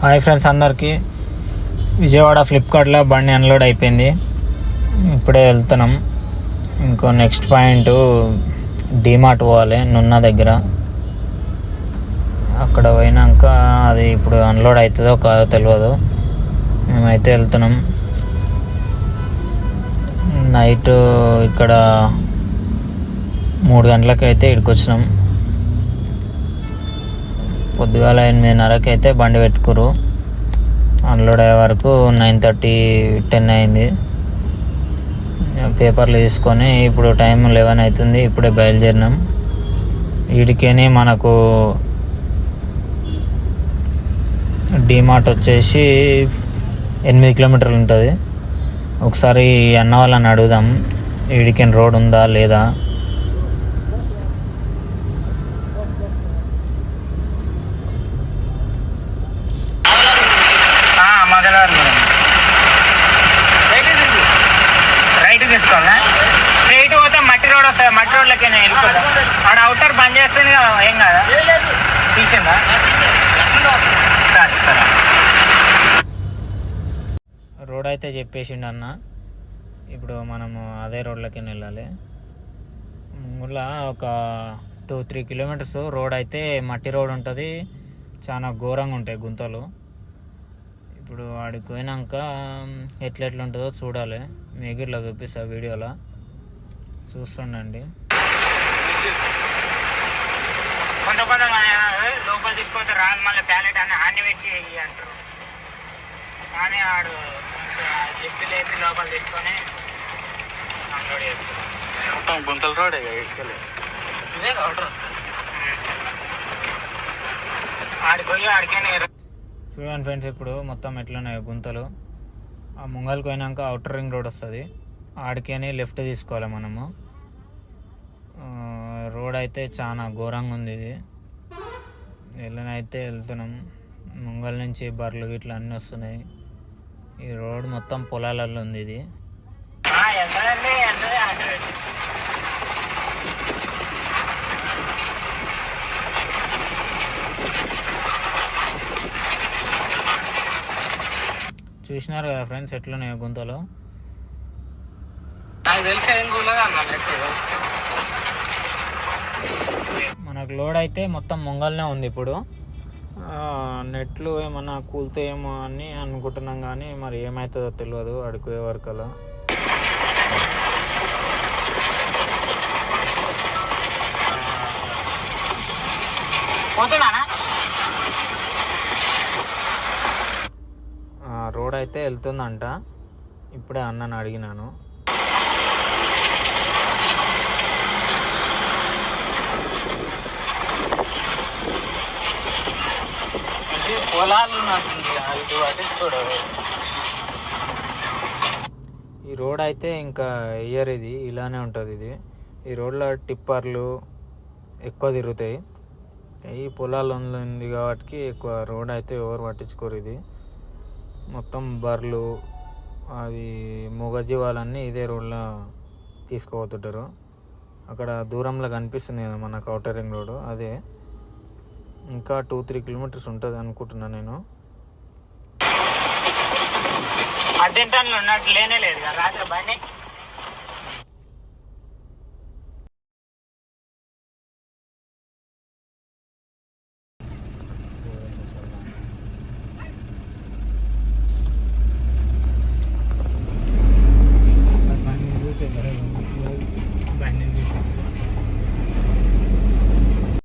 Hi friends అందరికీ. విజయవాడ ఫ్లిప్కార్ట్లో బండి అన్లోడ్ అయిపోయింది. ఇప్పుడే వెళ్తున్నాం. ఇంకో నెక్స్ట్ పాయింట్ డీమార్ట్ పోవాలి నున్న దగ్గర. అక్కడ పోయినాక అది ఇప్పుడు అన్లోడ్ అవుతుందో కాదో తెలియదు. మేమైతే వెళ్తున్నాం. నైట్ ఇక్కడ 3 గంటలకి అయితే ఇక్కడికి వచ్చినాం. పొద్దుగాల 8:30కి అయితే బండి పెట్టుకురు. అన్లోడ్ అయ్యే వరకు 9:30, 10 అయింది. పేపర్లు తీసుకొని ఇప్పుడు టైం 11 అవుతుంది. ఇప్పుడే బయలుదేరినాం. వీడికేని మనకు డీమార్ట్ వచ్చేసి 8 కిలోమీటర్లు ఉంటుంది. ఒకసారి అన్న వాళ్ళని అడుగుదాం వీడికేం రోడ్ ఉందా లేదా. రైట్ తీసుకోవాలా? స్ట్రైట్ పోతే మట్టి రోడ్ వస్తుంది. మట్టి రోడ్లకైనా వెళ్ళిపోతా. ఆడ అవుటర్ బంద్ చేస్తుంది కదా, ఏం కదా? తీసిందా? సరే సరే. రోడ్ అయితే చెప్పేసిండు అన్న. ఇప్పుడు మనము అదే రోడ్లకి వెళ్ళాలి. ముంగుల ఒక 2-3 కిలోమీటర్స్ రోడ్ అయితే మట్టి రోడ్ ఉంటుంది. చాలా ఘోరంగా ఉంటాయి గుంతలు. ఇప్పుడు వాడికి పోయినాక ఎట్లెట్లుంటుందో చూడాలి. మీకు ఇట్లా చూపిస్తా వీడియోలో, చూస్తుండండి. కొంత లోపల తీసుకుంటే రాదు, మళ్ళీ ప్యాలెట్ అని అన్ని పెట్టి అంటారు. కానీ ఆడు చెప్పి లేపి లోపల తీసుకొని అన్లోడ్ చేస్తారు. మొత్తం గుంతల రోడ్ ఇదే రోడ్. ఆడికి పోయి ఆడికైనా చూడండి ఫ్రెండ్స్. ఇప్పుడు మొత్తం ఎట్లున్నాయి గుంతలు. ఆ ముంగల్కి పోయినాక అవుటర్ రింగ్ రోడ్ వస్తుంది. ఆడికని లెఫ్ట్ తీసుకోవాలి మనము. రోడ్ అయితే చాలా ఘోరంగా ఉంది. ఇది వెళ్ళనైతే వెళ్తున్నాం. ముంగల్ నుంచి బర్రెలు ఇట్లా అన్నీ వస్తున్నాయి. ఈ రోడ్ మొత్తం పొలాలలో ఉంది. ఇది చూసినారు కదా ఫ్రెండ్స్ ఎట్లున్నాయో గుంతలు. మనకు లోడ్ అయితే మొత్తం ముంగల్నే ఉంది. ఇప్పుడు నెట్లు ఏమన్నా కూలుతాయేమో అని అనుకుంటున్నాం, కానీ మరి ఏమవుతుందో తెలియదు అడుగుయే వరకలా. రోడ్ అయితే వెళ్తుందంట. ఇప్పుడే అన్నని అడిగినాను. ఈ రోడ్ అయితే ఇంకా ఇయర్ ఇది ఇలానే ఉంటుంది. ఇది ఈ రోడ్లో టిప్పర్లు ఎక్కువ తిరుగుతాయి. ఈ పొలాలు ఉంది కాబట్టి ఎక్కువ రోడ్ అయితే ఎవరు పట్టించుకోరు. ఇది మొత్తం బర్రెలు అది మూగజీవాలన్నీ ఇదే రోడ్లో తీసుకుపోతుంటారు. అక్కడ దూరంలో కనిపిస్తుంది కదా మనకు అవుటర్ రింగ్ రోడ్, అదే. ఇంకా 2-3 కిలోమీటర్స్ ఉంటుంది అనుకుంటున్నా నేను. అర్జెంటన్లో ఉన్నట్టు లేనే లేదు రాత్రి బండి. బండి